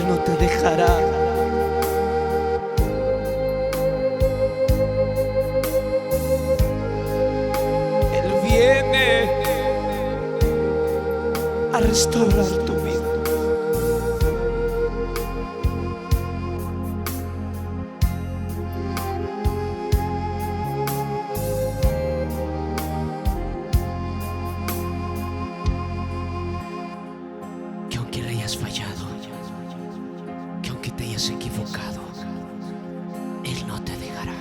Él no te dejará. Él viene a restaurar tu vida. Que aunque le hayas fallado, que aunque te hayas equivocado, Él no te dejará.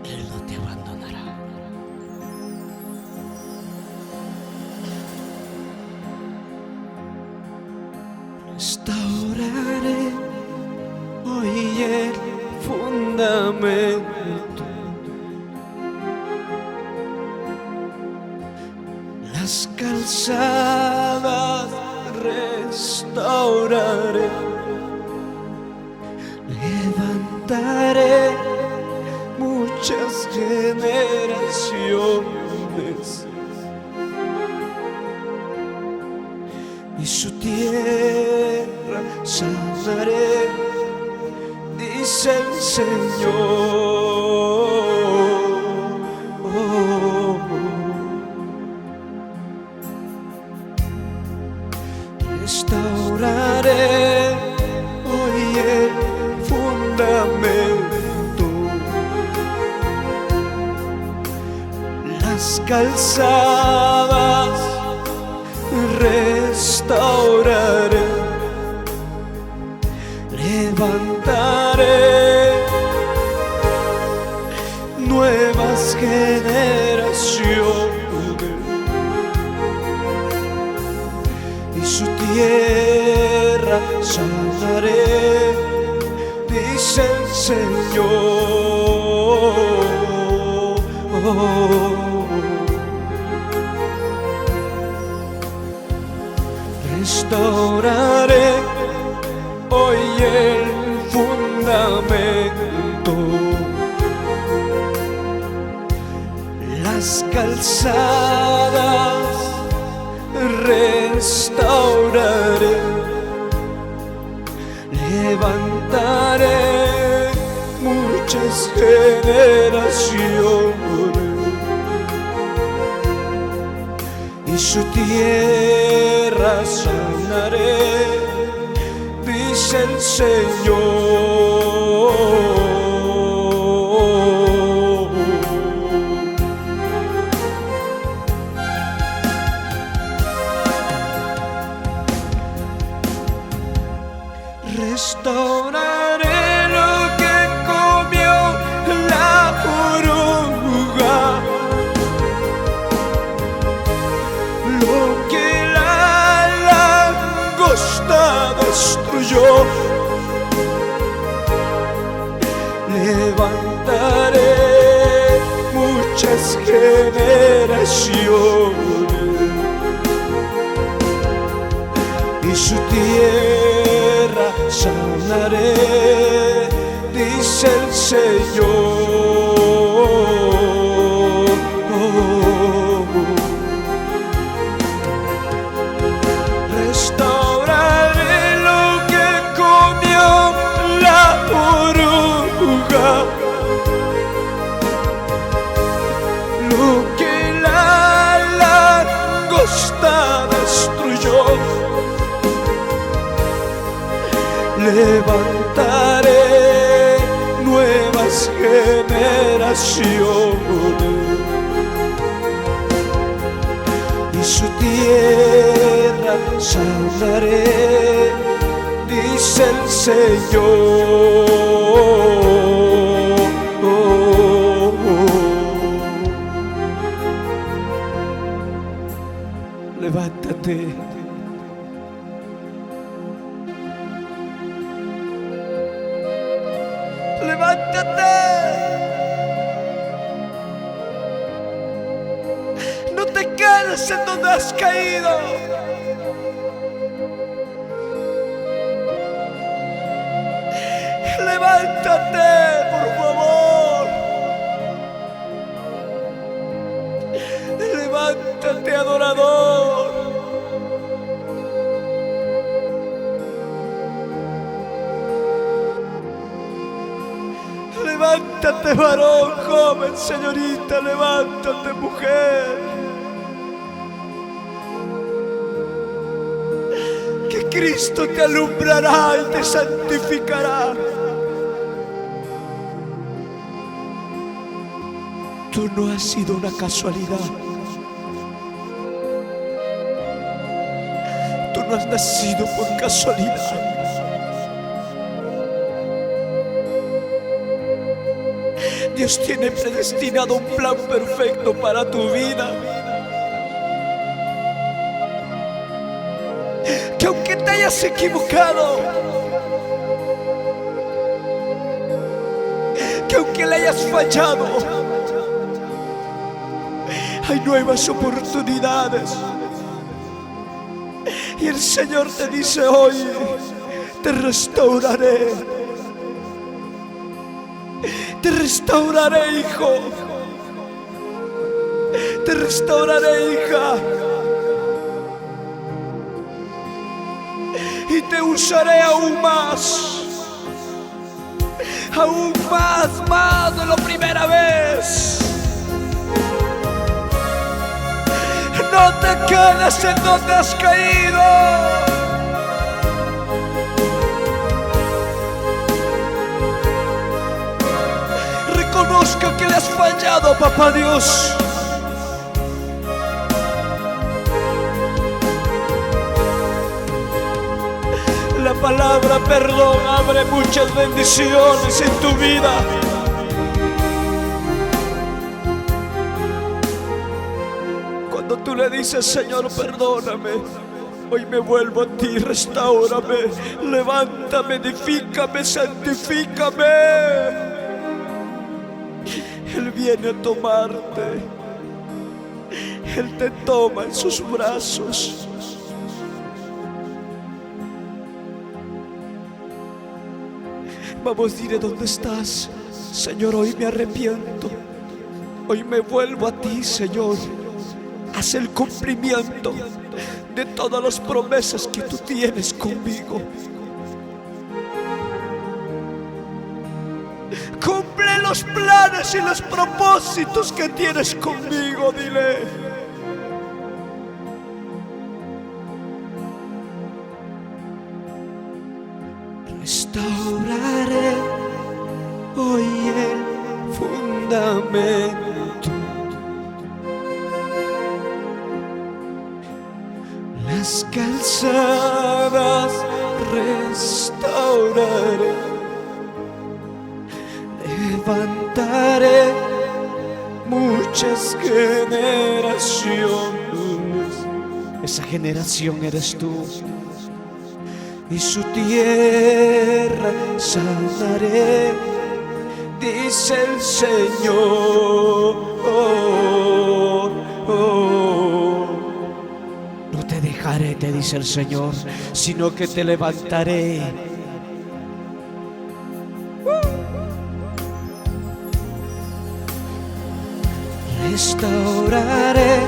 Él no te abandonará. Restauraré hoy el fundamento, las calzadas restauraré, levantaré muchas generaciones y su tierra sanaré, dice el Señor. Restauraré hoy el fundamento, las calzadas restauraré, levantaré nuevas generaciones y su tierra sanaré, dice el Señor. Restauraré hoy el fundamento, las calzadas restauraré, levantaré muchas generaciones y su tierra sanaré, dice el Señor. Restauraré lo que comió la oruga, lo que la langosta destruyó. Levantaré muchas generaciones y su tierra sanaré, dice el Señor. Restauraré lo que comió la oruga, lo que la langosta destruyó. Levantaré nuevas generaciones y su tierra sanaré, dice el Señor. Levántate. Levántate, no te quedes en donde has caído. Levántate, por favor. Levántate, adorador. Levántate, varón, joven, señorita, levántate, mujer. Que Cristo te alumbrará y te santificará. Tú no has sido una casualidad. Tú no has nacido por casualidad. Dios tiene predestinado un plan perfecto para tu vida. Que aunque te hayas equivocado, que aunque le hayas fallado, hay nuevas oportunidades. Y el Señor te dice hoy: te restauraré. Te restauraré, hijo. Te restauraré, hija. Y te usaré aún más. Aún más de la primera vez. No te quedes en donde has caído. Reconozca que le has fallado a Papá Dios. La palabra perdón abre muchas bendiciones en tu vida. Cuando tú le dices: Señor, perdóname, hoy me vuelvo a ti, restáurame, levántame, edifícame, santifícame. Él viene a tomarte. Él te toma en sus brazos. Vamos, dile dónde estás. Señor, hoy me arrepiento. Hoy me vuelvo a ti, Señor. Haz el cumplimiento de todas las promesas que tú tienes conmigo. Cumple los planes y los propósitos que tienes conmigo, dile. Restauraré hoy el fundamento, las calzadas restauraré. Levantaré muchas generaciones. Esa generación eres tú. Y su tierra sanaré, dice el Señor. No te dejaré, te dice el Señor, sino que te levantaré. Restauraré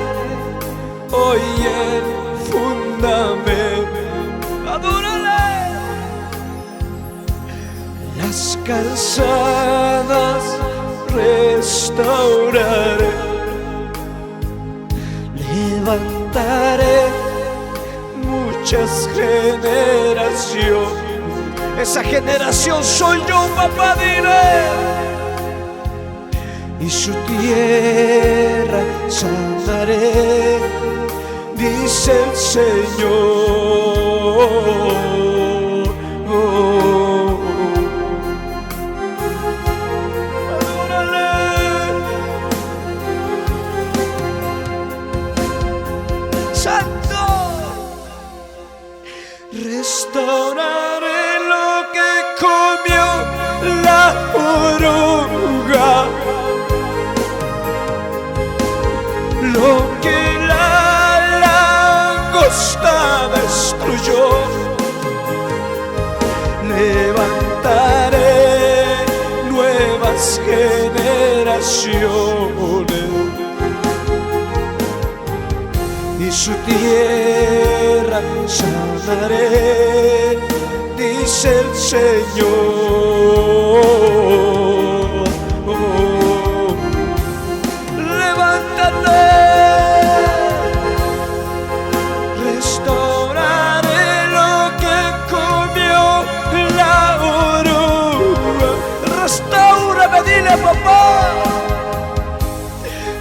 hoy el fundamento. Adórale. Las calzadas restauraré. Levantaré muchas generaciones. Esa generación soy yo, papá, dile. Y su tierra sanaré, dice el Señor. Adórale. Santo. Restauraré lo que comió la oruga, lo que la langosta destruyó. Levantaré nuevas generaciones y su tierra sanaré, dice el Señor. papá.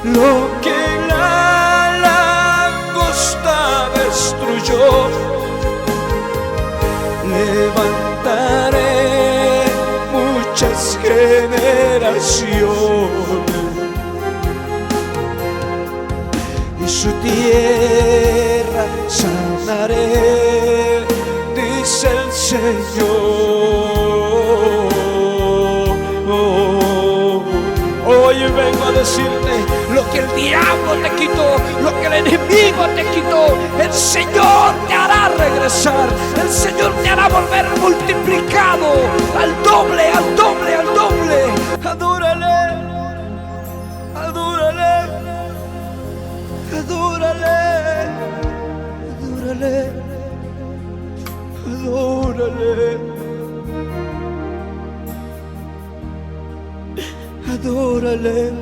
Lo que la langosta destruyó, levantaré muchas generaciones, y su tierra sanaré, dice el Señor. Hoy vengo a decirte lo que el diablo te quitó, lo que el enemigo te quitó, el Señor te hará regresar, el Señor te hará volver multiplicado al doble, al doble, al doble. Adórale, adórale, adórale, adórale, adórale, adórale.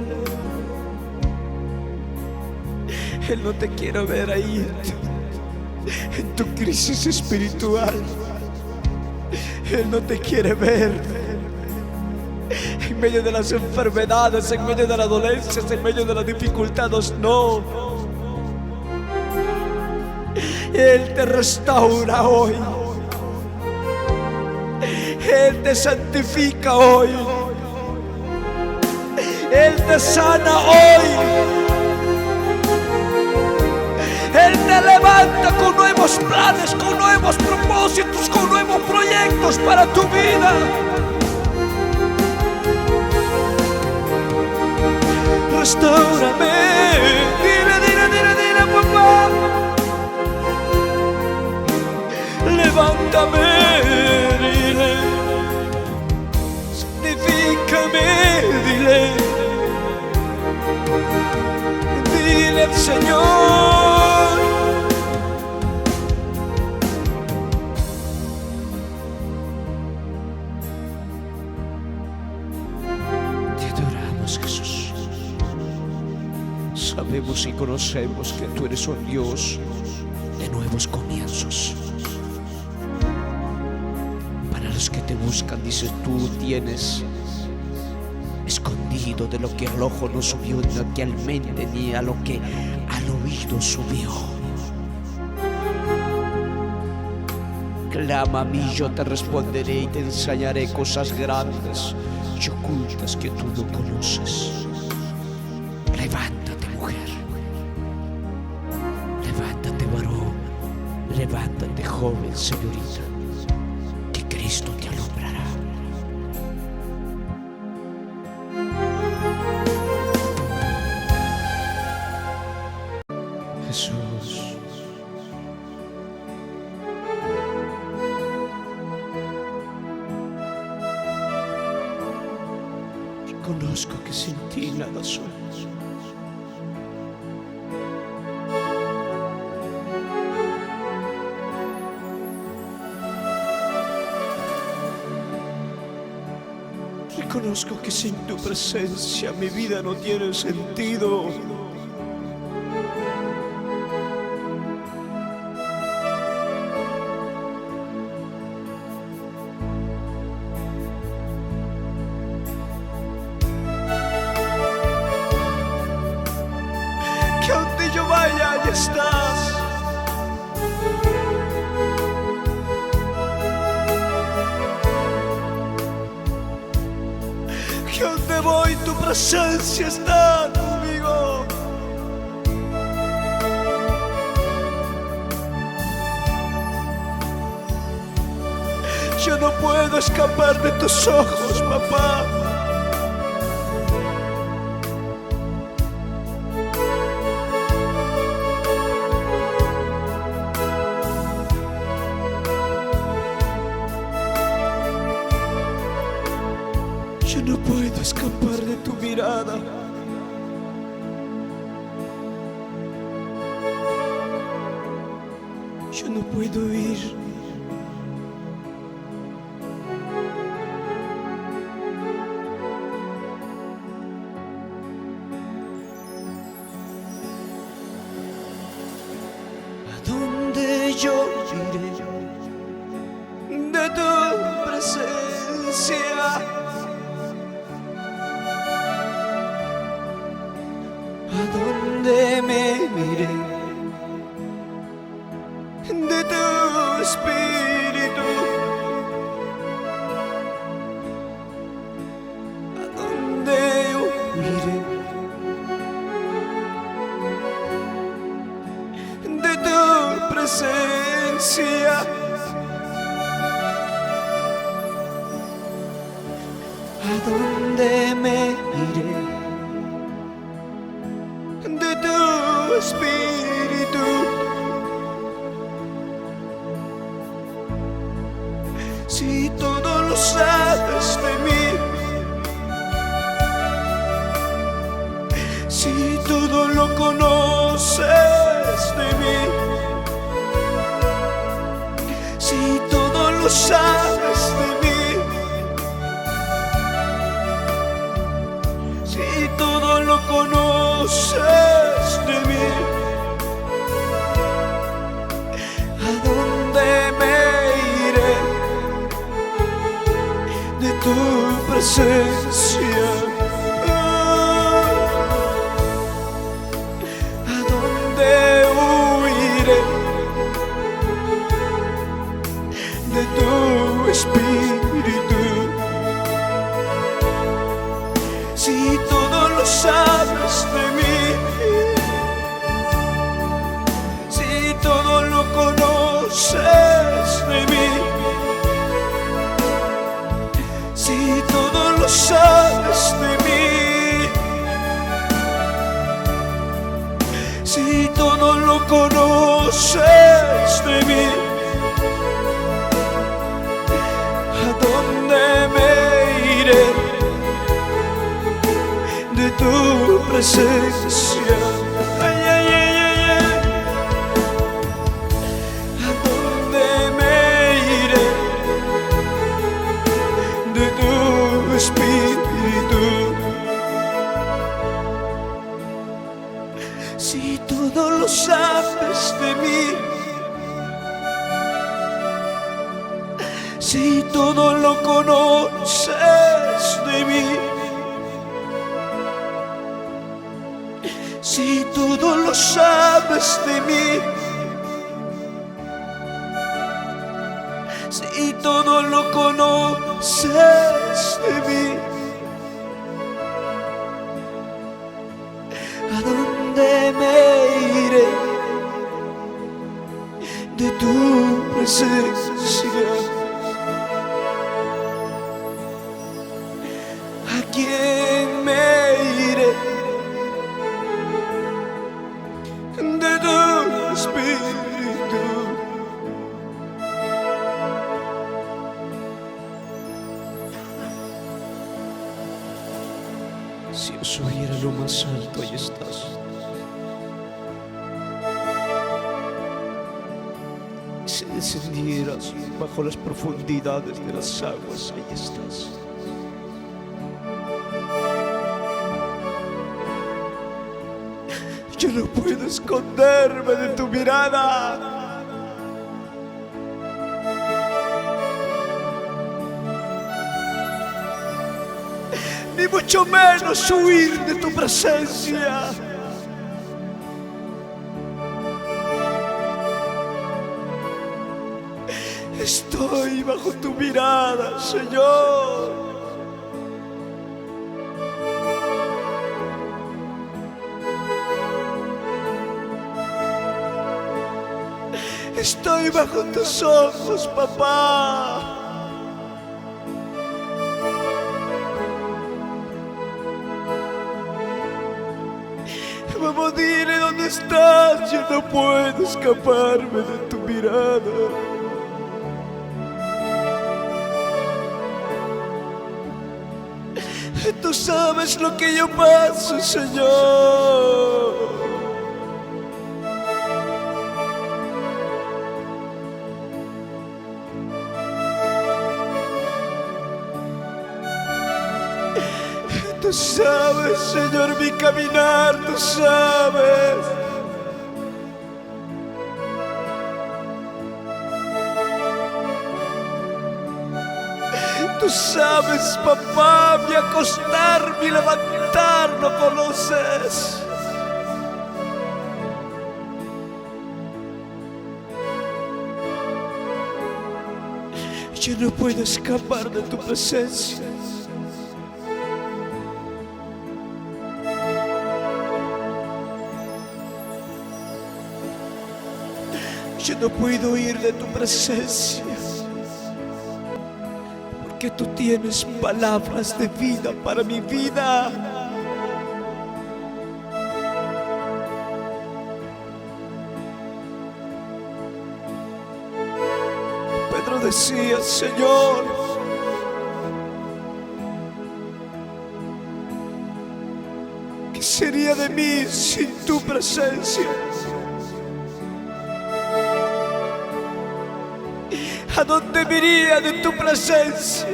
Él no te quiere ver ahí en tu crisis espiritual. Él no te quiere ver en medio de las enfermedades, en medio de las dolencias, en medio de las dificultades. No. Él te restaura hoy. Él te santifica hoy. Él te sana hoy. Él te levanta con nuevos planes, con nuevos propósitos, con nuevos proyectos para tu vida. Restáurame, dile, dile, dile, dile, papá. Levántame, dile. Santifícame, dile. Dile al Señor. Te adoramos, Jesús. Sabemos y conocemos que tú eres un Dios de nuevos comienzos. Para los que te buscan, dices, tú tienes escondido de lo que al ojo no subió, ni lo que al mente, ni a lo que al oído subió. Clama a mí, yo te responderé y te enseñaré cosas grandes y ocultas que tú no conoces. Levántate, mujer. Levántate, varón. Levántate, joven, señorita, que Cristo te alumbrará. Jesús, reconozco que sin ti nada soy. Reconozco que sin tu presencia mi vida no tiene sentido. Que donde yo vaya, ahí estás. Que donde voy, tu presencia está conmigo. Yo no puedo escapar de tus ojos, papá. Yo no puedo escapar de tu mirada. Yo no puedo ir. ¿A dónde yo iré de tu presencia? presencia. ¿A dónde me iré de tu espíritu? Si todo lo sabes de mí, si todo lo conoces de mí, si todo lo sabes de mí, si todo lo conoces de mí, ¿a dónde me iré de tu presencia? ¿A dónde huiré de tu espíritu? Si todo lo sabes de mí, si todo lo conoces de mí, si todo lo sabes de mí, si todo lo conoces de mí, ¿a dónde me iré de tu presencia? Ay, ay, ay, ay, ay. ¿A dónde me iré de tu espíritu? Si todo lo sabes de mí, si todo lo conoces de mí, si todo lo sabes de mí, si todo lo conoces de mí, ¿a dónde me iré de tu presencia? ¿A quién me iré de tu espíritu? Si yo subiera a lo más alto, ahí estás. Si descendieras bajo las profundidades de las aguas, ahí estás. Yo no puedo esconderme de tu mirada. Ni mucho menos huir de tu presencia. Estoy bajo tu mirada, Señor. Estoy bajo tus ojos, papá. Vamos, dile dónde estás. Yo no puedo escaparme de tu mirada. Tú sabes lo que yo paso, Señor. Tú sabes, Señor, mi caminar, tú sabes. Tú sabes, papá, mi acostar, mi levantar, lo conoces. Yo no puedo escapar de tu presencia. Yo no puedo huir de tu presencia, porque tú tienes palabras de vida para mi vida. Pedro decía: Señor, ¿qué sería de mí sin tu presencia? ¿A dónde me iría de tu presencia?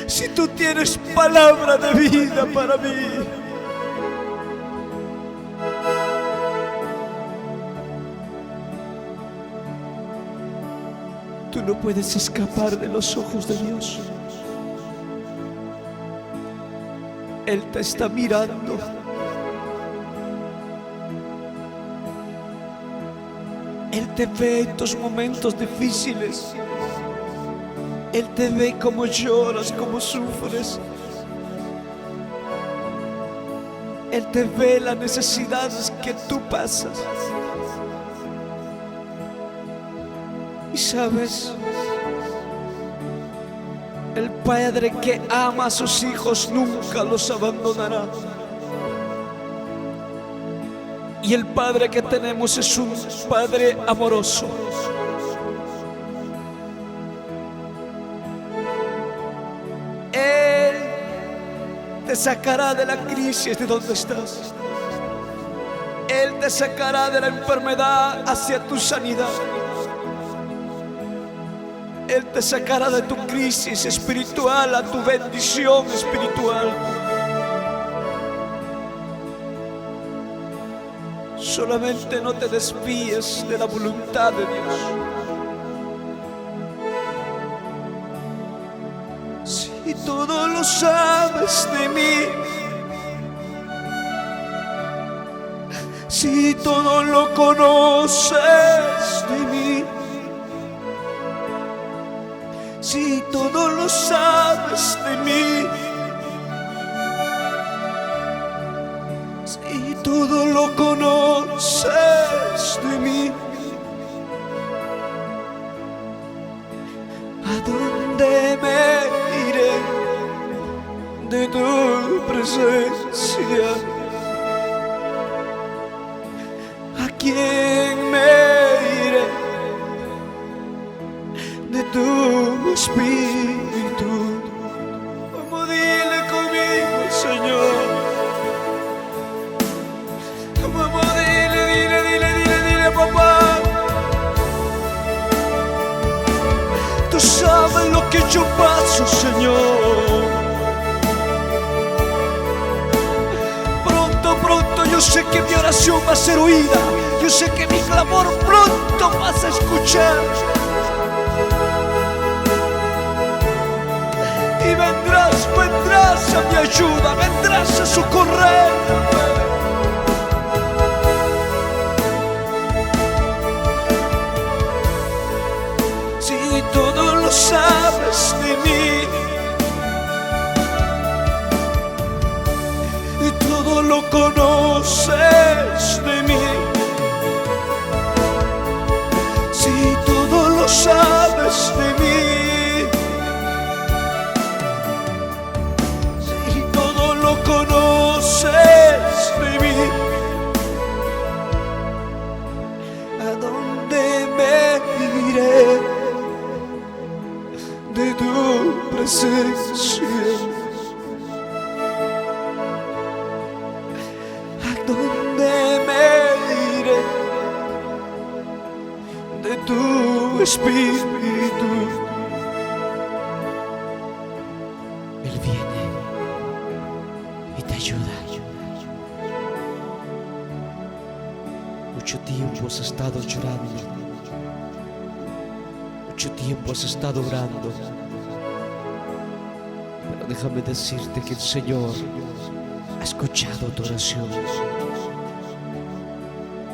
Si tú tienes palabra de vida para mí. Tú no puedes escapar de los ojos de Dios. Él te está mirando. Él te ve en tus momentos difíciles. Él te ve cómo lloras, cómo sufres. Él te ve las necesidades que tú pasas. Y sabes, el padre que ama a sus hijos nunca los abandonará. Y el Padre que tenemos es un Padre amoroso. Él te sacará de la crisis de donde estás. Él te sacará de la enfermedad hacia tu sanidad. Él te sacará de tu crisis espiritual a tu bendición espiritual. Solamente no te desvíes de la voluntad de Dios. Si todo lo sabes de mí, si todo lo conoces de mí, si todo lo sabes de mí, si todo lo conoces de mí, ¿a dónde me iré de tu presencia? ¿A quién me iré de tu espíritu? Como dile conmigo, Señor. Como dile, papá. Tú sabes lo que yo paso, Señor. Pronto, yo sé que mi oración va a ser oída. Yo sé que mi clamor pronto vas a escuchar. Y vendrás a mi ayuda, vendrás a socorrerme. Si todo lo sabes de mí, y todo lo conoces de mí, si todo lo sabes de mí, si todo lo conoces de mí, ¿a dónde me iré de tu presencia? ¿A dónde me iré de tu espíritu? Él viene y te ayuda. Mucho tiempo has estado llorando. Mucho tiempo has estado orando. Pero déjame decirte que el Señor ha escuchado tu oración.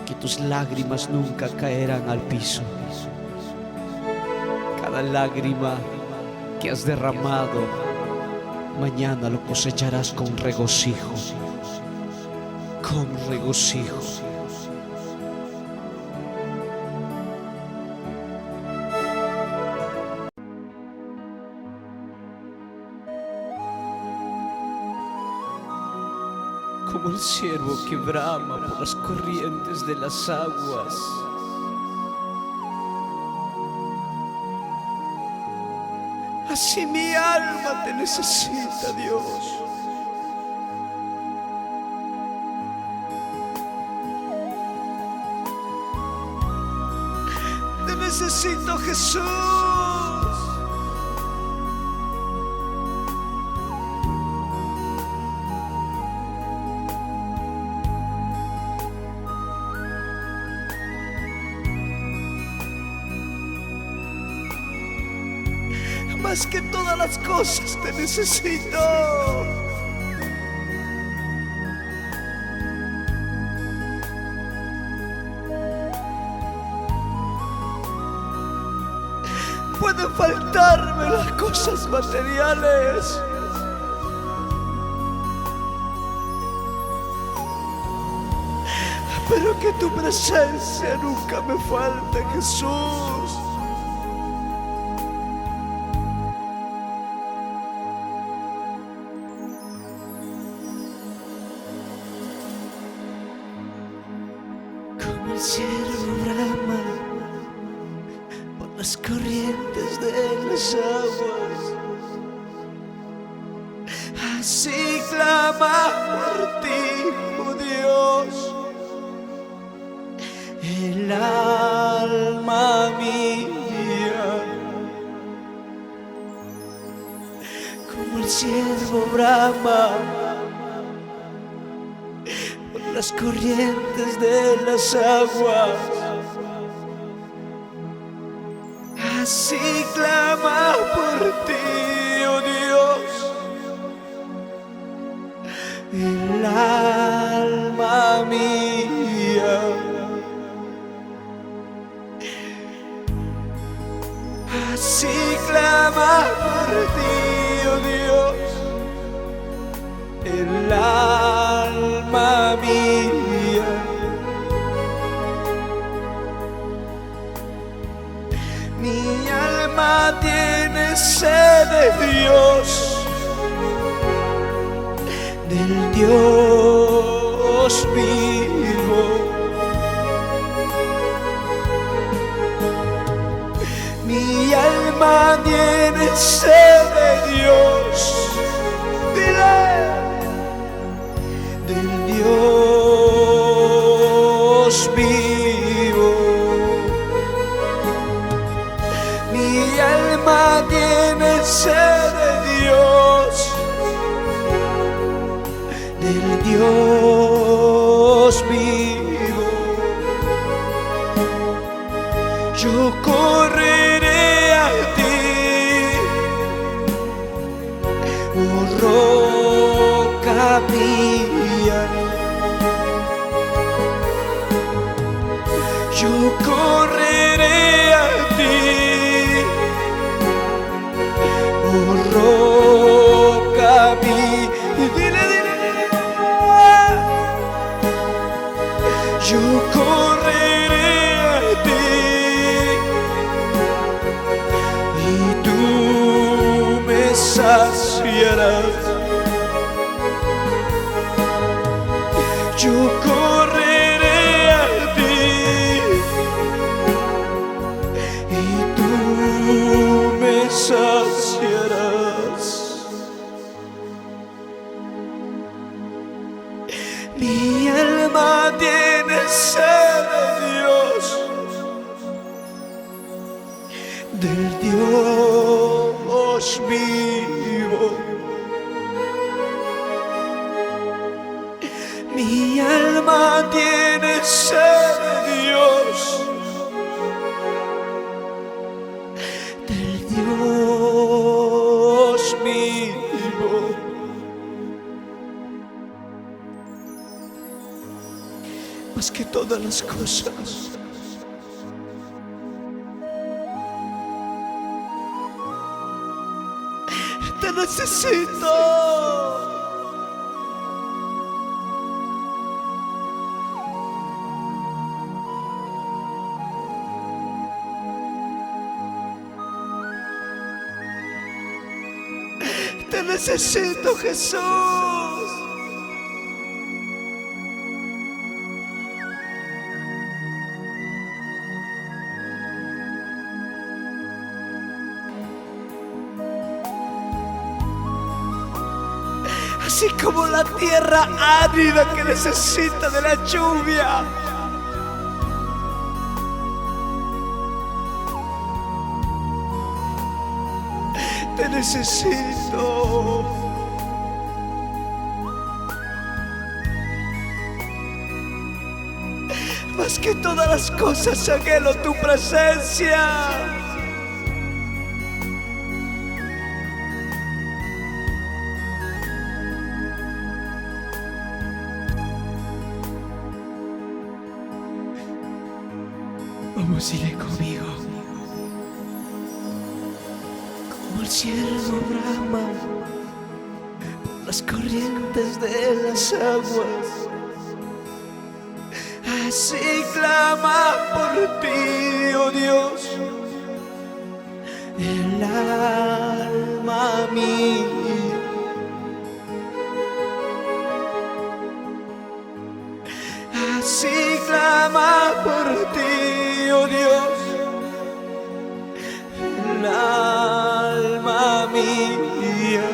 Que tus lágrimas nunca caerán al piso. Cada lágrima que has derramado, mañana lo cosecharás con regocijo. con regocijo. Como el ciervo que brama por las corrientes de las aguas, así mi alma te necesita, Dios. Te necesito, Jesús. Más que todas las cosas te necesito. Pueden faltarme las cosas materiales, pero que tu presencia nunca me falte, Jesús. Como el ciervo brama por las corrientes de las aguas, así clama por ti, oh Dios, el alma mía. Como el ciervo brama por las corrientes de las aguas, así clama por ti, oh Dios, el alma mía. Así clama por ti, oh Dios, el alma mía. Mi alma tiene sed de Dios, del Dios vivo. Mi alma tiene sed de Dios, dile, del Dios vivo. Mi alma tiene sed de Dios, del Dios vivo. Yo correré a ti, oh roca mía. Yo correré a ti, oh roca mía. Dile, dile, dile. Yo correré a ti y tú me saciarás. Yo correré a ti y tú me saciarás. Mi alma tiene sed de Dios, del Dios vivo. Mi alma tiene sed de Dios, del Dios vivo. Más que todas las cosas, te necesito. necesito, Jesús. Así como la tierra árida que necesita de la lluvia. Te necesito. Más que todas las cosas anhelo tu presencia. Vamos, dile conmigo. Como el cielo brama por las corrientes de las aguas, así clama por ti, oh Dios, el alma mía. Así clama por ti, oh Dios, el alma mía.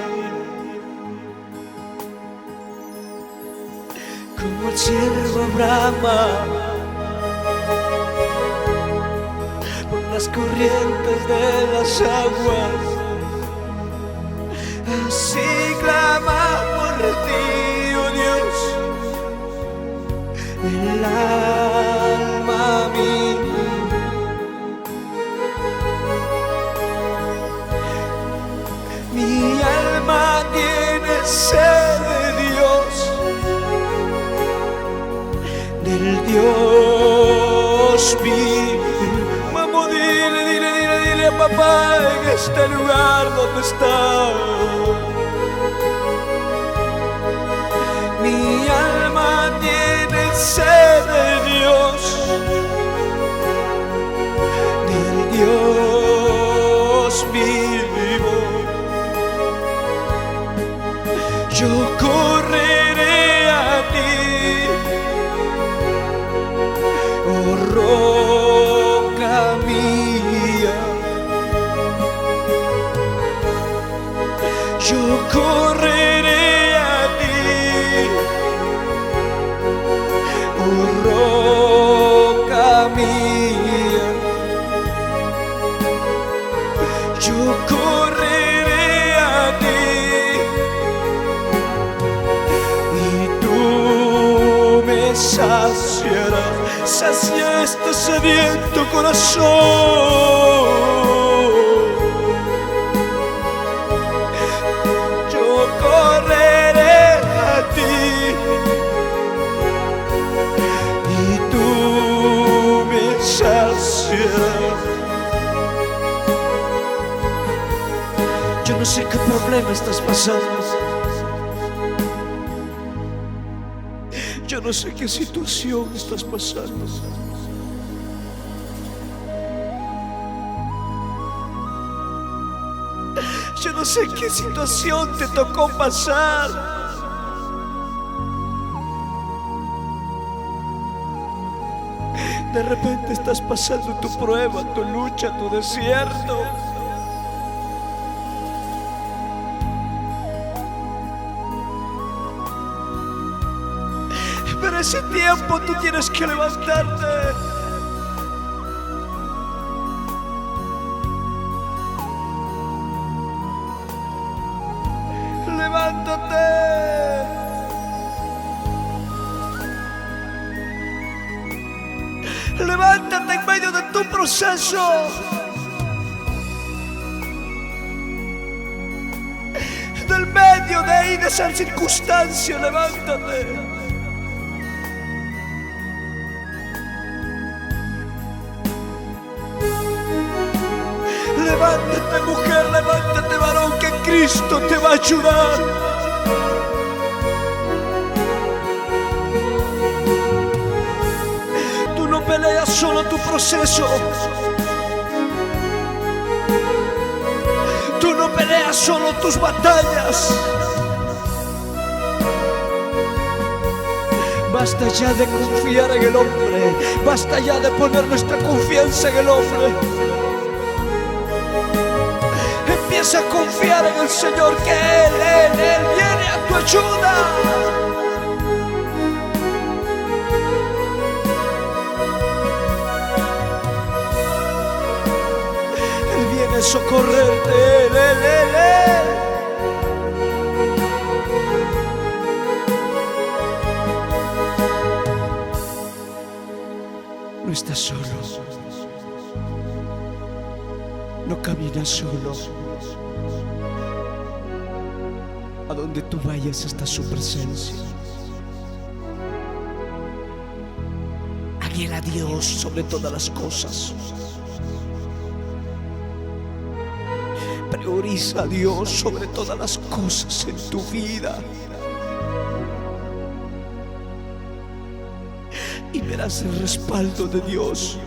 Como el cielo brama por las corrientes de las aguas, así clama por ti, oh Dios, el alma mía. Mi alma tiene sed de Dios, del Dios vivo. Vamos, dile a papá en este lugar donde está. Mi alma tiene sed de Dios, del Dios vivo. Yo correré a ti, oh roca mía. Yo correré a ti, oh roca mía. Yo correré a ti y tú me saciarás. Sacia este sediento corazón. Yo correré a ti y tú me saciarás. Yo no sé qué problema estás pasando. Yo no sé qué situación estás pasando. Yo no sé qué situación te tocó pasar. De repente estás pasando tu prueba, tu lucha, tu desierto. Pero ese tiempo tú tienes que levantarte. Levántate. Levántate en medio de tu proceso. Del medio de ahí, de esa circunstancia, levántate. Levántate, mujer, levántate, varón, que Cristo te va a ayudar. Tú no peleas solo tu proceso. Tú no peleas pelea solo tus batallas. Basta ya de confiar en el hombre, basta ya de poner nuestra confianza en el hombre. Empieza a confiar en el Señor, que Él viene a tu ayuda. Él viene a socorrerte, Él. No estás solo, no caminas solo. A donde tú vayas está su presencia. Anhela a Dios sobre todas las cosas. Prioriza a Dios sobre todas las cosas en tu vida. Y verás el respaldo de Dios.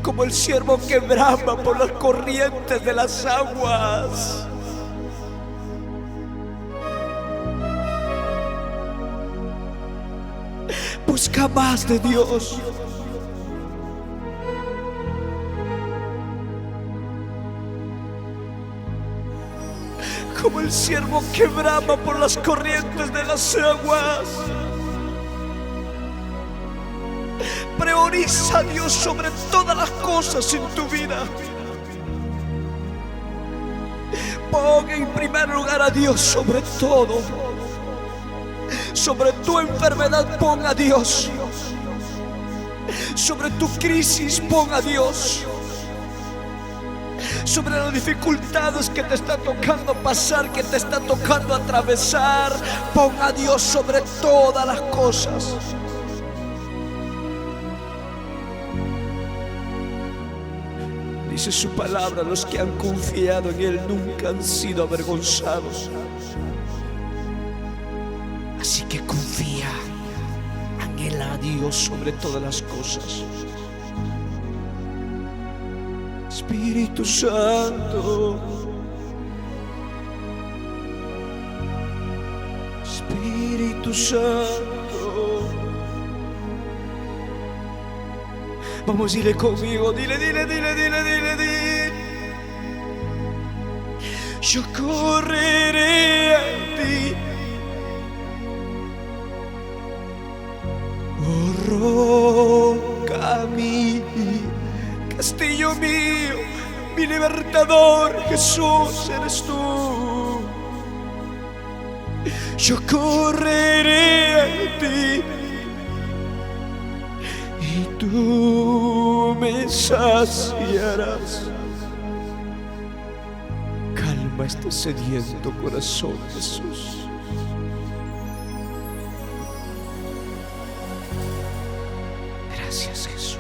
Como el ciervo que brama por las corrientes de las aguas. Busca más de Dios. Como el ciervo que brama por las corrientes de las aguas. Prioriza a Dios sobre todas las cosas en tu vida. Pon en primer lugar a Dios sobre todo. Sobre tu enfermedad pon a Dios. Sobre tu crisis pon a Dios. Sobre las dificultades que te está tocando pasar, que te está tocando atravesar, pon a Dios sobre todas las cosas. Dice su palabra, los que han confiado en Él nunca han sido avergonzados. Así que confía, anhela a Dios sobre todas las cosas. Espíritu Santo, Espíritu Santo. Vamos, dile conmigo, dile. Yo correré a ti, oh roca mía, castillo mío, mi libertador, Jesús eres tú. Yo correré a ti y tú me saciarás. Calma este sediento corazón, Jesús. Gracias, Jesús.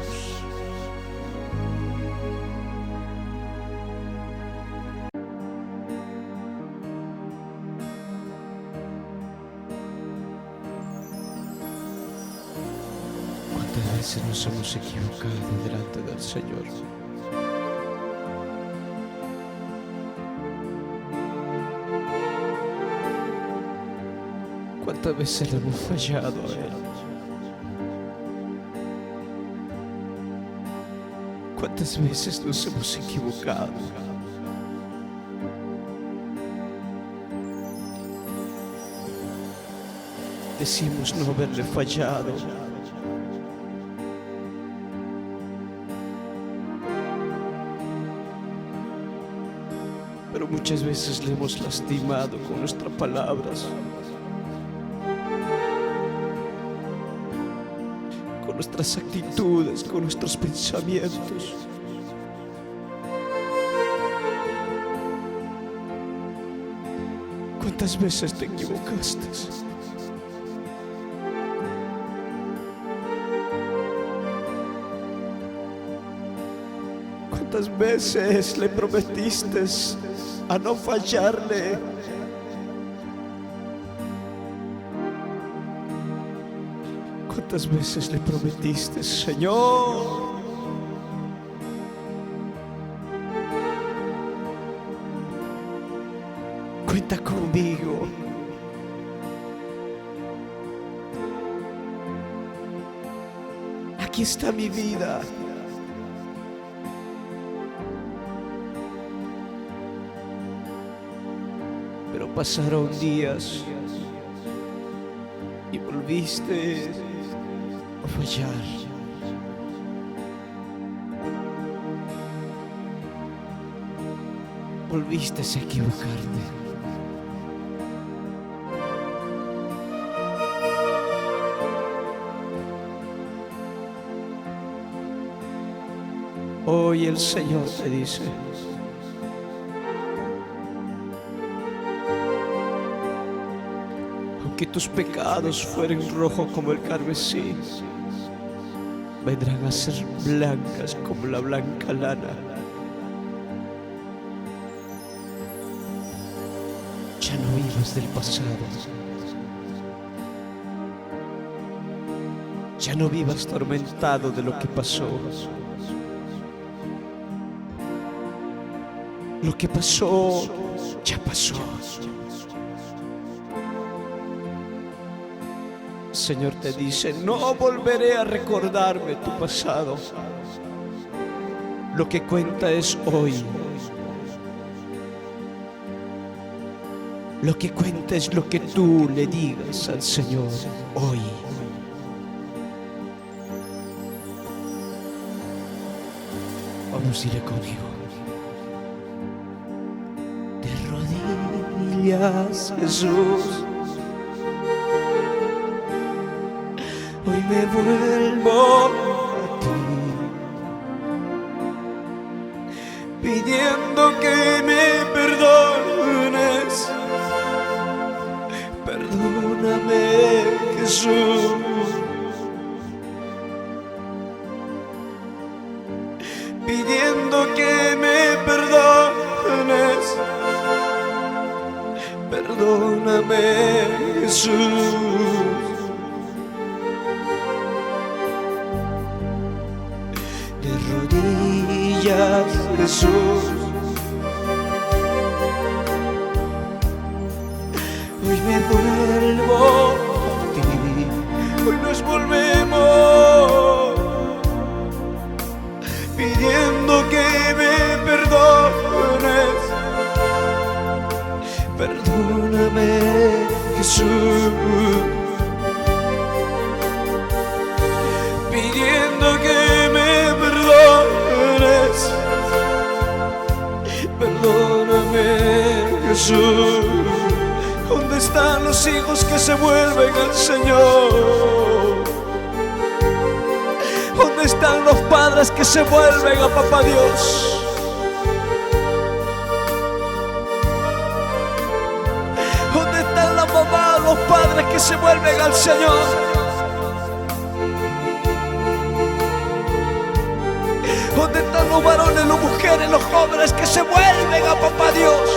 ¿Cuántas veces nos hemos equivocado delante del Señor? ¿Cuántas veces le hemos fallado a Él? ¿Cuántas veces nos hemos equivocado? Decimos no haberle fallado, pero muchas veces le hemos lastimado con nuestras palabras, con nuestras actitudes, con nuestros pensamientos. ¿Cuántas veces te equivocaste? ¿Cuántas veces le prometiste a no fallarle? ¿Cuántas veces le prometiste, Señor, aquí está mi vida. Pero pasaron días y volviste a fallar. Volviste a equivocarte. Hoy el Señor te dice: aunque tus pecados fueren rojos como el carmesí, vendrán a ser blancas como la blanca lana. Ya no vivas del pasado. Ya no vivas atormentado de lo que pasó. Lo que pasó, ya pasó. El Señor te dice: no volveré a recordarme tu pasado. Lo que cuenta es hoy. Lo que cuenta es lo que tú le digas al Señor hoy. Vamos, dile conmigo. De rodillas, Jesús, hoy me vuelvo a ti, pidiendo que me perdones. Perdóname, Jesús. Pidiendo que me perdones. Perdóname, Jesús. De rodillas, Jesús, hoy me vuelvo a ti. Hoy nos volvemos, pidiendo que me perdones. Perdóname, Jesús. Pidiendo que me perdones. Perdóname, Jesús. ¿Dónde están los hijos que se vuelven al Señor? ¿Dónde están los padres que se vuelven a Papá Dios? ¿Dónde están las mamás, los padres que se vuelven al Señor? ¿Dónde están los varones, las mujeres, los jóvenes que se vuelven a Papá Dios?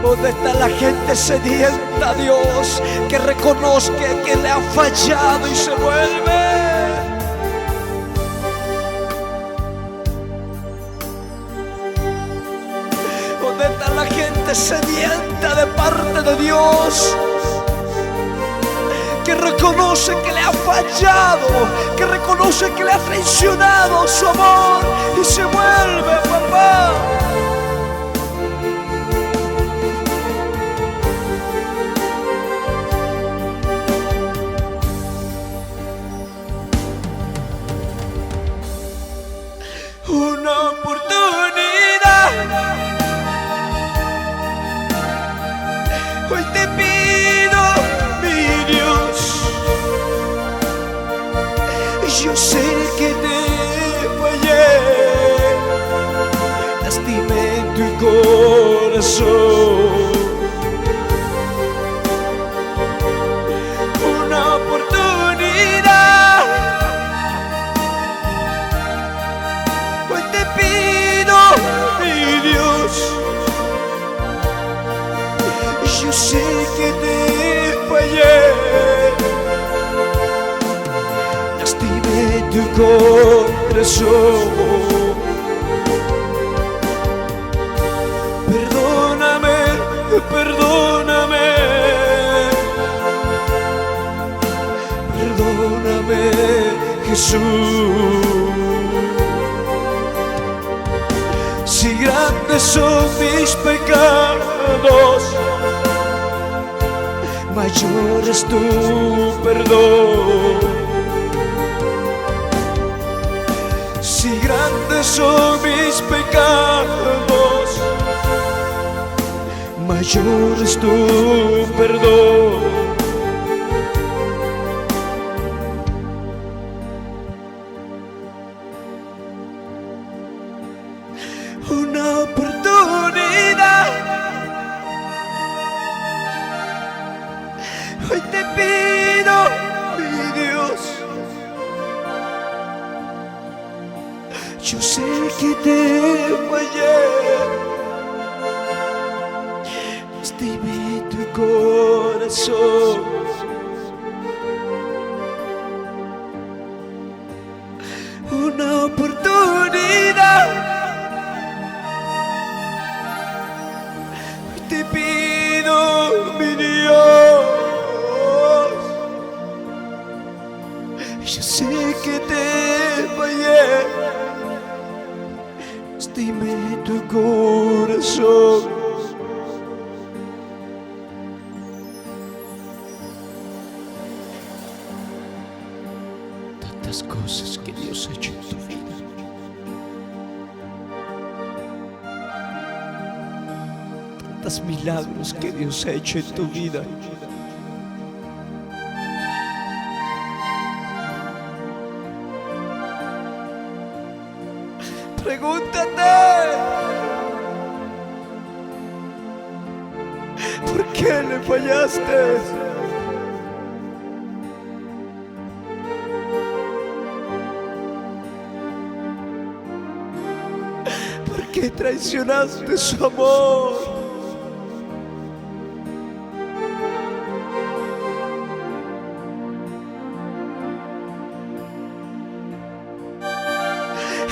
¿Dónde está la gente sedienta a Dios, que reconozca que le ha fallado y se vuelve? ¿Dónde está la gente sedienta de parte de Dios, que reconoce que le ha fallado, que reconoce que le ha traicionado su amor y se vuelve a Papá? Una oportunidad. Hoy te pido, mi Dios. Yo sé que te fallé, lastimé tu corazón. Una oportunidad. Hoy te pido, mi Dios. Yo sé que te fallé, lastimé tu corazón. Perdóname, perdóname. Jesús. Si grandes son mis pecados, mayor es tu perdón. Si grandes son mis pecados, mayor es tu perdón. Una oportunidad, hoy te pido, mi Dios. Yo sé que te fallé, dime tu corazón. Una oportunidad, te pido, mi Dios. Yo sé que te fallé, dime tu corazón. Tantas cosas que Dios ha hecho en tu vida. Tantos milagros que Dios ha hecho en tu vida. Pregúntate, ¿por qué le fallaste? ¿Por qué traicionaste su amor?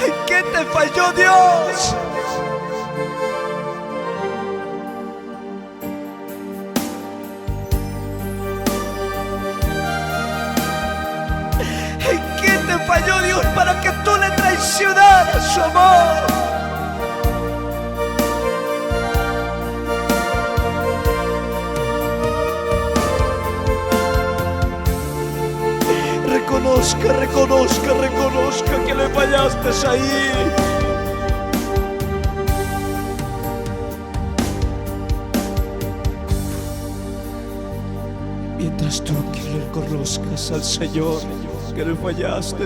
¿En qué te falló Dios? ¿En qué te falló Dios para que tú le traicionaras su amor? Reconozca que le fallaste ahí. Mientras tú que le reconozcas al Señor que le fallaste,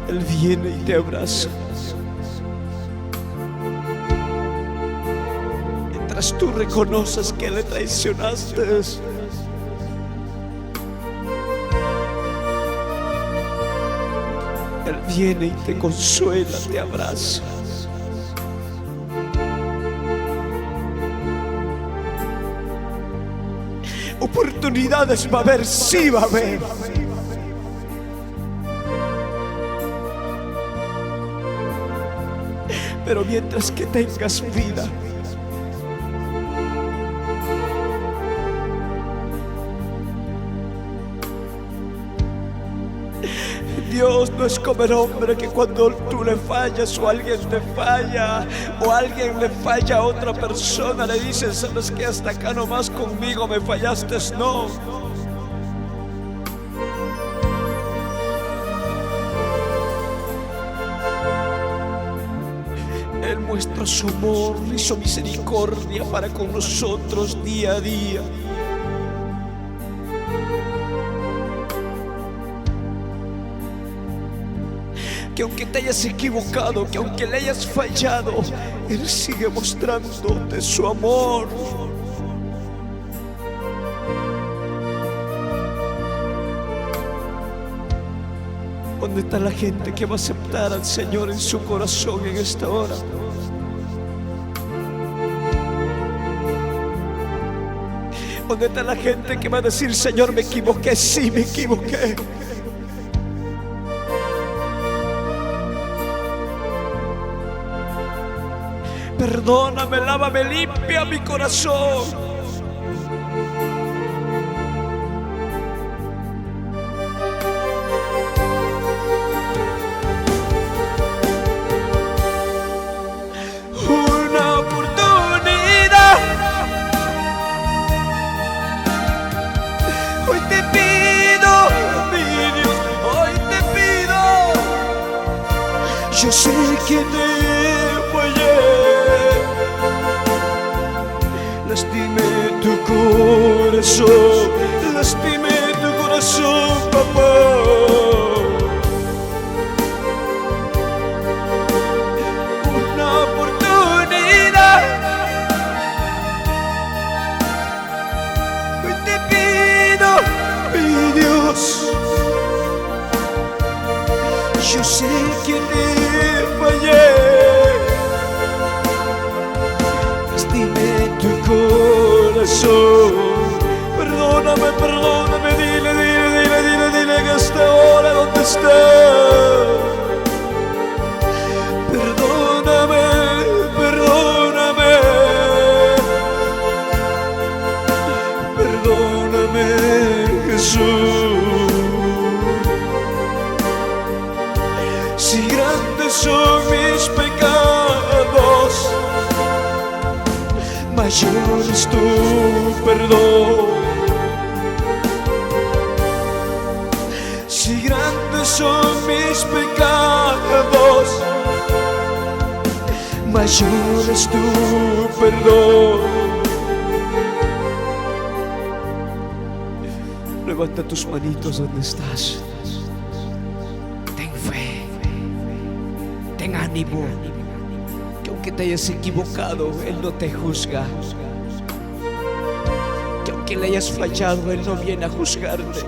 Él viene y te abraza. Mientras tú reconoces que le traicionaste, Él viene y te consuela, te abraza. Oportunidades va a haber, sí va a haber. Pero mientras que tengas vida, Dios no es como el hombre que cuando tú le fallas o alguien te falla o alguien le falla a otra persona le dice, ¿sabes qué? Hasta acá nomás conmigo me fallaste. No. Él muestra su amor y su misericordia para con nosotros día a día. Que aunque te hayas equivocado, que aunque le hayas fallado, Él sigue mostrándote su amor. ¿Dónde está la gente que va a aceptar al Señor en su corazón en esta hora? ¿Dónde está la gente que va a decir, Señor, me equivoqué? Sí, me equivoqué. Perdóname, lávame, limpia mi corazón. que te fallé, lastimé tu corazón, lastimé tu corazón, papá. Una oportunidad, hoy te pido, mi Dios. Yo sé que te fallé, lastimé tu corazón. Perdóname, perdóname, dile que hasta ahora dónde estás. Perdóname, perdóname, perdóname, Jesús. Si grandes son mis pecados, mayor es tu perdón. Si grandes son mis pecados, mayor es tu perdón. Levanta tus manitos donde estás. Ten fe, ten ánimo, Que aunque te hayas equivocado, Él no te juzga. Que aunque le hayas fallado, Él no viene a juzgarte,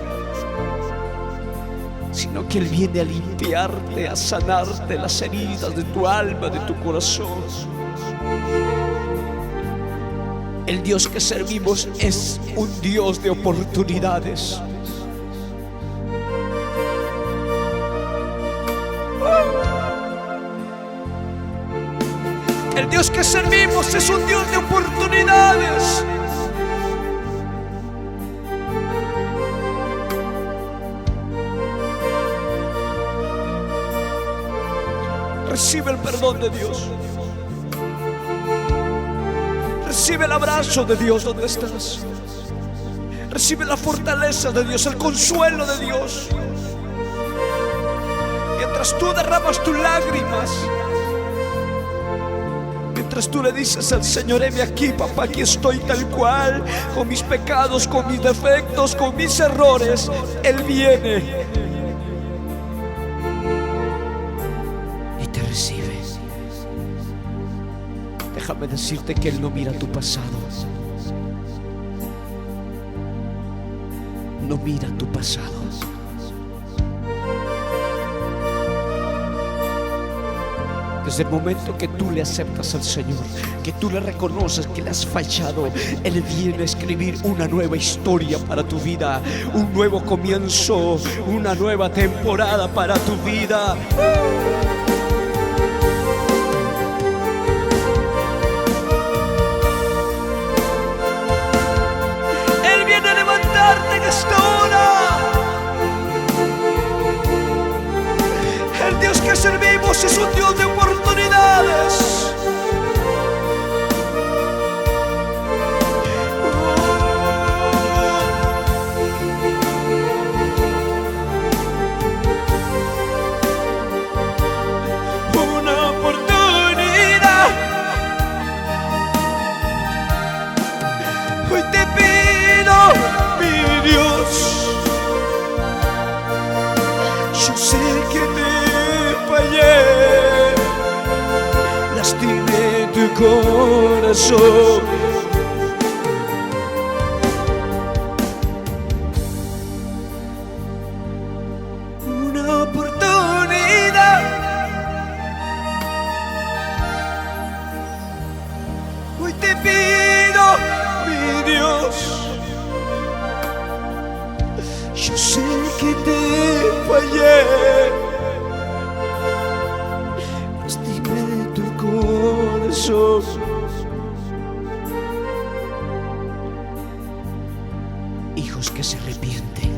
sino que Él viene a limpiarte, a sanarte las heridas de tu alma, de tu corazón. El Dios que servimos es un Dios de oportunidades. El Dios que servimos es un Dios de oportunidades. Recibe el perdón de Dios. Recibe el abrazo de Dios donde estás. Recibe la fortaleza de Dios, el consuelo de Dios. Mientras tú derramas tus lágrimas, mientras tú le dices al Señor: heme aquí, papá, aquí estoy tal cual, con mis pecados, con mis defectos, con mis errores. Él viene y te recibe. Déjame decirte que Él no mira tu pasado. No mira tu pasado. Desde el momento que tú le aceptas al Señor, que tú le reconoces que le has fallado, Él viene a escribir una nueva historia para tu vida, un nuevo comienzo, una nueva temporada para tu vida. Él viene a levantarte en esta hora. El Dios que servimos es un Dios de oportunidades. Una oportunidad. Hoy te pido, mi Dios. Yo sé que te fallé, lastimé tu corazón. Una oportunidad. Hoy te pido, mi Dios. Yo sé que te fallé, lastimé tu corazón. Hijos que se arrepienten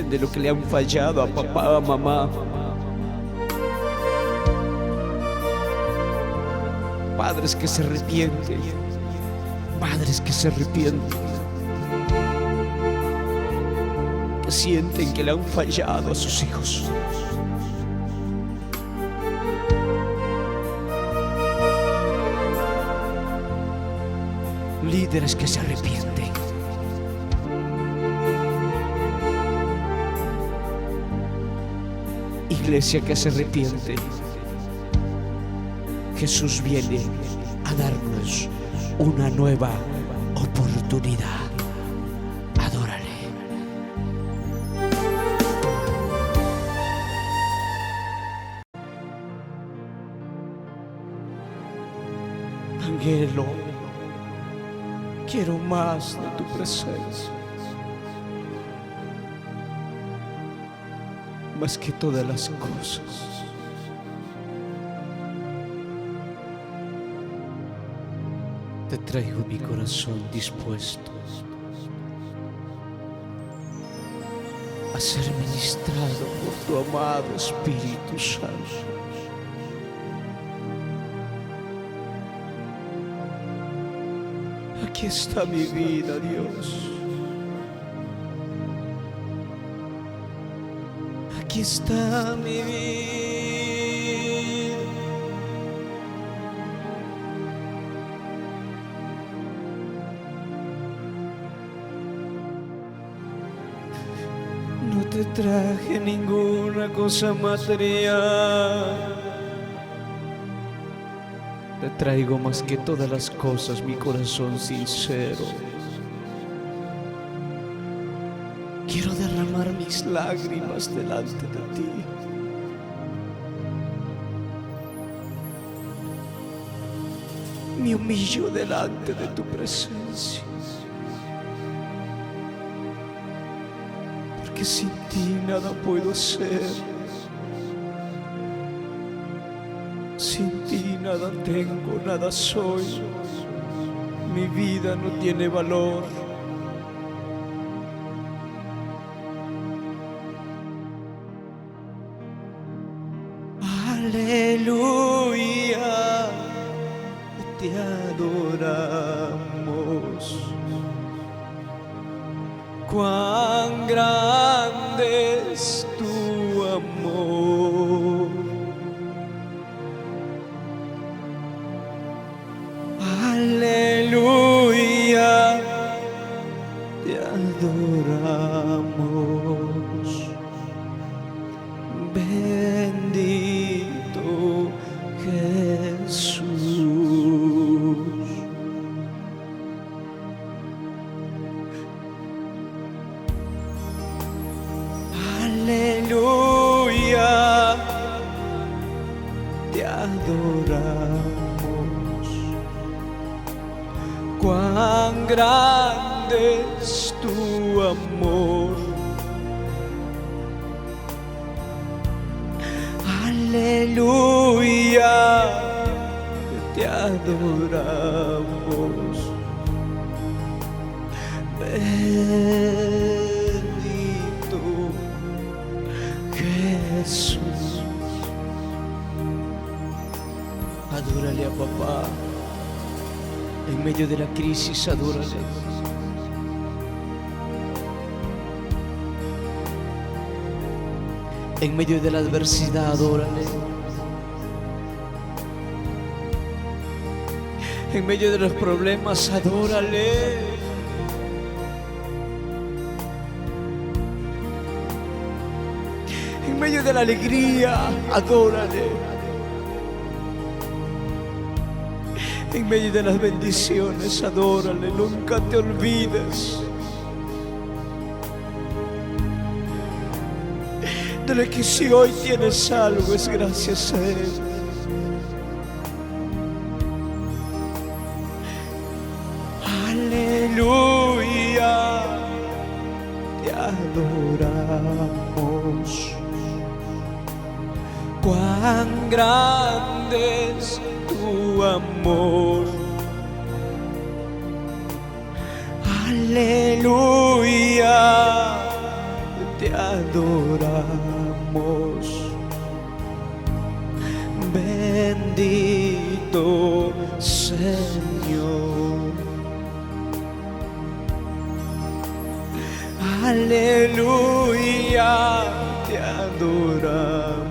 de lo que le han fallado a papá, a mamá. Padres que se arrepienten, madres que se arrepienten, que sienten que le han fallado a sus hijos. líderes que se arrepienten. Iglesia que se arrepiente. Jesús viene a darnos una nueva oportunidad. Adórale. Anhelo, quiero más de tu presencia. Más que todas las cosas. Te traigo mi corazón dispuesto a ser ministrado por tu amado Espíritu Santo. Aquí está mi vida, Dios. Aquí está mi vida. No te traje ninguna cosa material. Te traigo más que todas las cosas mi corazón sincero. Quiero derramar mis lágrimas delante de ti. Me humillo delante de tu presencia. Porque sin ti nada puedo ser. Sin ti nada tengo, nada soy. Mi vida no tiene valor. Aleluya, te adoramos. Cuán grande es tu amor. Aleluya, te adoramos. Bendito Jesús. Aleluya, te adoramos. Cuán grande es tu amor. Aleluya, te adoramos. Bendito Jesús. Adórale a papá. En medio de la crisis, adórale. En medio de la adversidad, adórale. En medio de los problemas, adórale. En medio de la alegría, adórale. En medio de las bendiciones, adórale. Nunca te olvides de lo que si hoy tienes algo es gracias a Él. Aleluya, te adoramos. Cuán grande es tu amor. Aleluya, te adoramos. Bendito Señor. Aleluya, te adoramos.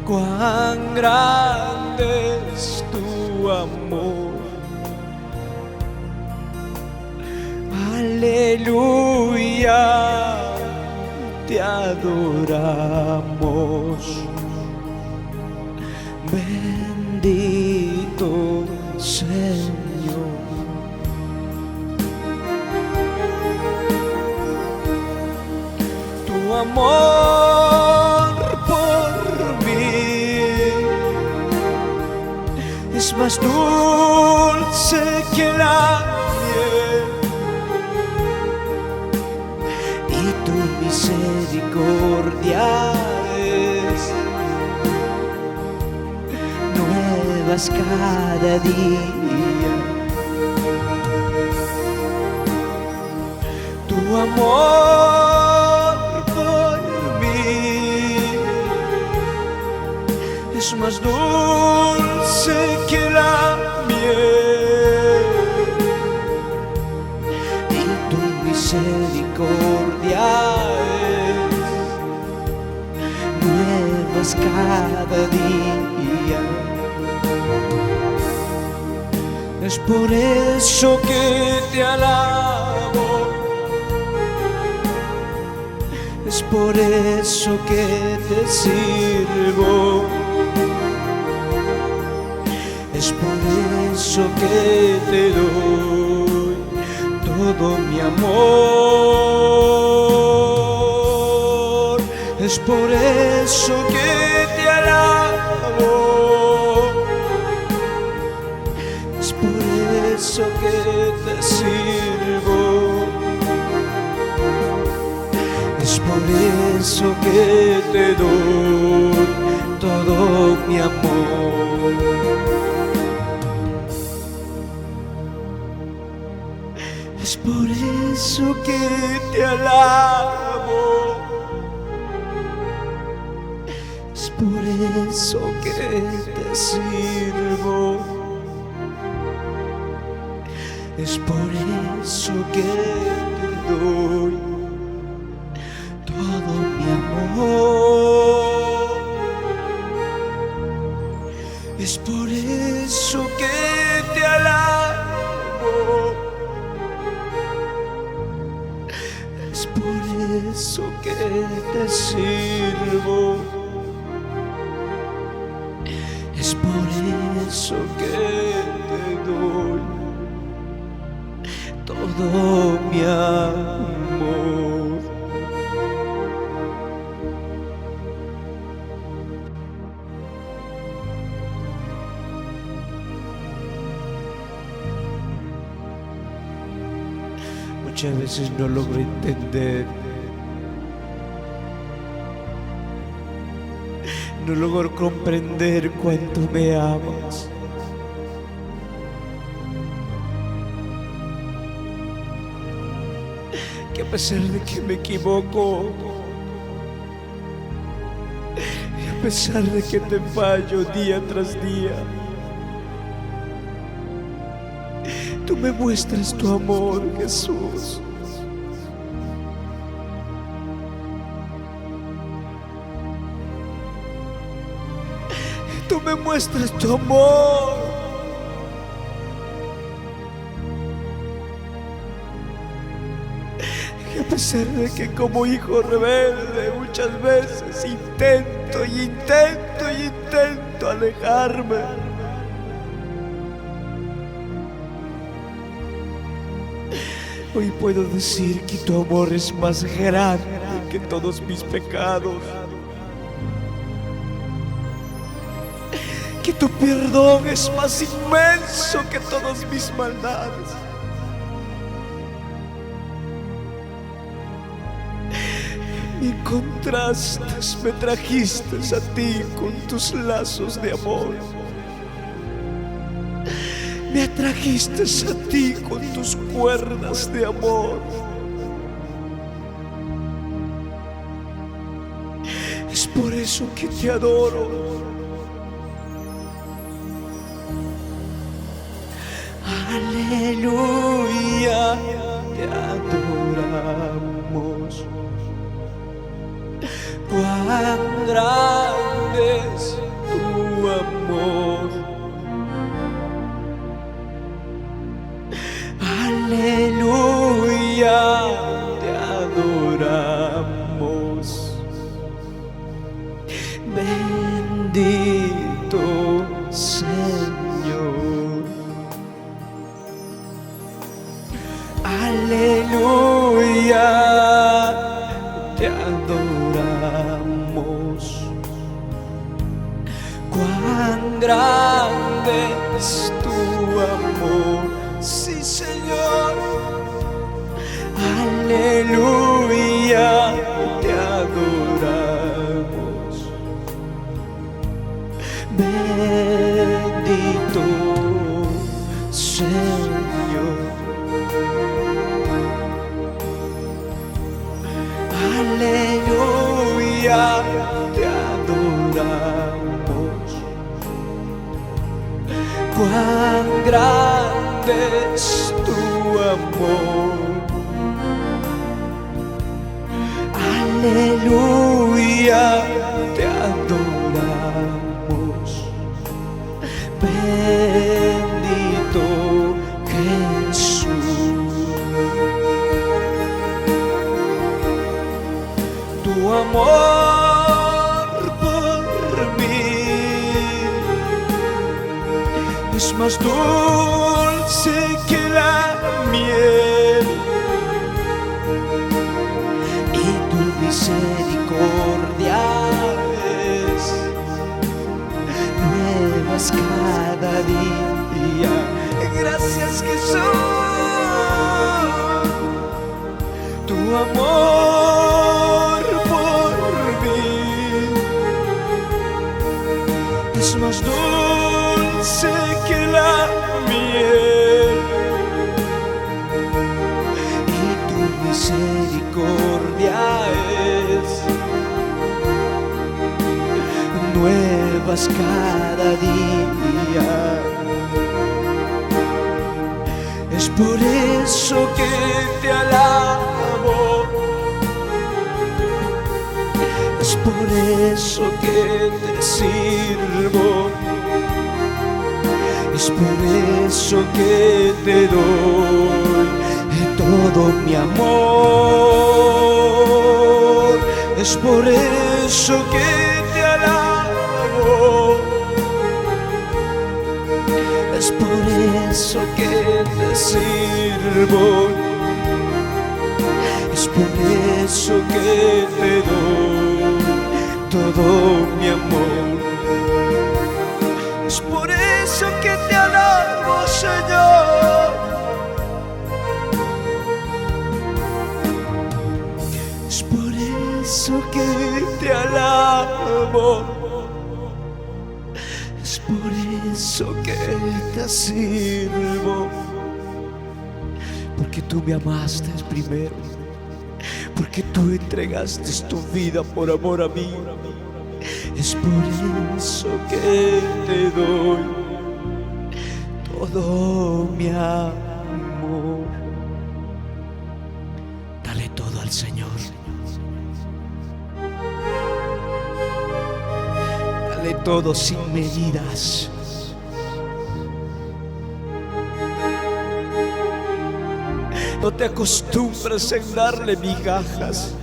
Cuán grande es tu amor. Aleluya, te adoramos. Bendito Señor. Tu amor por mí es más dulce que la miel, y tu misericordia es nuevas cada día. Tu amor por mí es más dulce que la miel, y tu misericordia es nuevas cada día. Es por eso que te alabo, es por eso que te sirvo, es por eso que te doy todo mi amor. Es por eso que te alabo, es por eso que te sirvo, es por eso que te doy todo mi amor. Es por eso que te alabo, es por eso que te sirvo, es por eso que te doy todo mi amor. Es por eso que te alabo, es por eso que te sirvo, es por eso que te doy todo mi amor. Muchas veces no logro entender, no logro comprender cuánto me amas. Que a pesar de que me equivoco, y a pesar de que te fallo día tras día, tú me muestras tu amor, Jesús. Tú me muestras tu amor. Y a pesar de que como hijo rebelde muchas veces intento alejarme, hoy puedo decir que tu amor es más grande que todos mis pecados, que tu perdón es más inmenso que todas mis maldades. Me encontraste, me trajiste a ti con tus lazos de amor. Me atrajiste a ti con tus cuerdas de amor. Es por eso que te adoro. Aleluya, te adoramos. Cuán grande es tu amor. Aleluya, Bendito Señor, aleluya, te adoramos. Cuán grande es tu amor, sí Señor, aleluya, te adoramos. Bendito Señor, aleluya, te adoramos. Cuán grande es tu amor, aleluya, te adoramos. Bendito Jesús, tu amor por mí es más dulce que la miel, y tu misericordia es nuevas cada día. Gracias Jesús, tu amor por mí es más dulce que la miel, y tu misericordia es nuevas cada día. Es por eso que te alabo, es por eso que te sirvo, es por eso que te doy todo mi amor. Es por eso que te alabo, es por eso que te sirvo, es por eso que te doy todo mi amor. Es por eso que te alabo, Señor. Es por eso que te alabo, es por eso que te sirvo, porque tú me amaste primero, porque tú entregaste tu vida por amor a mí. Es por eso que te doy todo mi amor. Dale todo al Señor. Dale todo sin medidas. No te acostumbres en darle migajas.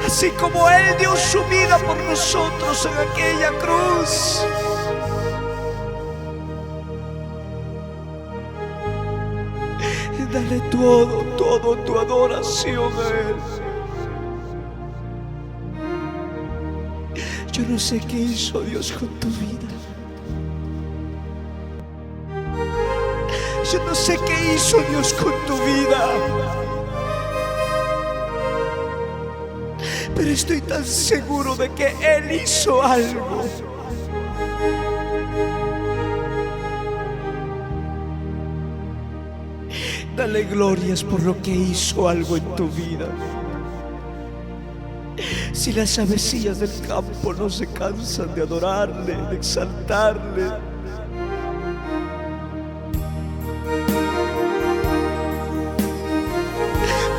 Así como Él dio su vida por nosotros en aquella cruz, dale todo tu adoración a Él. Yo no sé qué hizo Dios con tu vida. Yo no sé qué hizo Dios con tu vida, pero estoy tan seguro de que Él hizo algo. Dale glorias por lo que hizo algo en tu vida. Si las avecillas del campo no se cansan de adorarle, de exaltarle,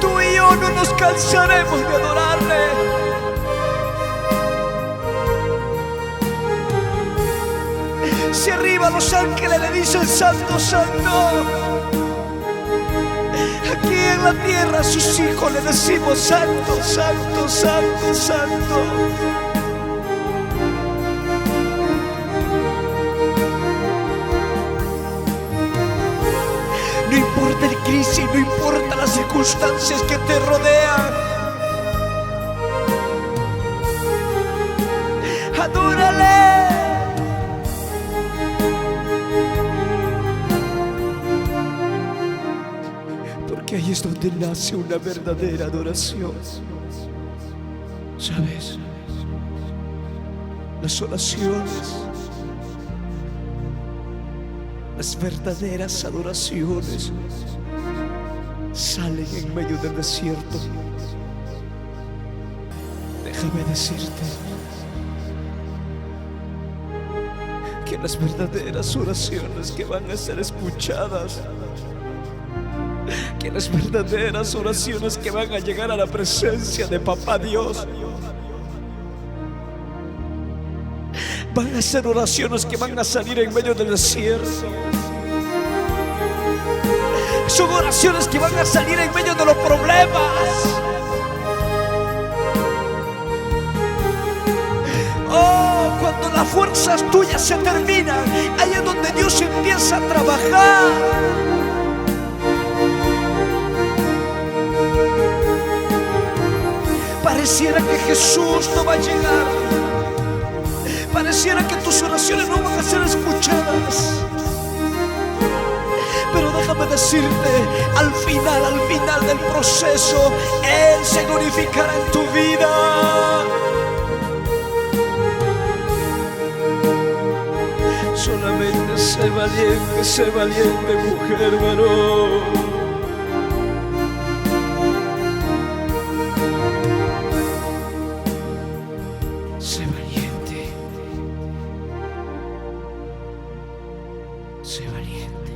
tú y yo no nos cansaremos de adorarle. Si arriba los ángeles le dicen santo, santo, aquí en la tierra a sus hijos le decimos santo, santo, santo, santo. No importa el crisis, no importa las circunstancias que te rodean. Adórale. Porque ahí es donde nace una verdadera adoración. ¿Sabes? Las oraciones, las verdaderas adoraciones salen en medio del desierto. Déjame decirte que las verdaderas oraciones que van a ser escuchadas, que las verdaderas oraciones que van a llegar a la presencia de Papá Dios, van a ser oraciones que van a salir en medio del desierto. Son oraciones que van a salir en medio de los problemas. Oh, cuando las fuerzas tuyas se terminan, ahí es donde Dios empieza a trabajar. Pareciera que Jesús no va a llegar. Pareciera que tus oraciones no van a ser escuchadas. Pero déjame decirte, al final del proceso, Él se glorificará en tu vida. Solamente sé valiente, mujer, varón. Sé valiente. Sé valiente.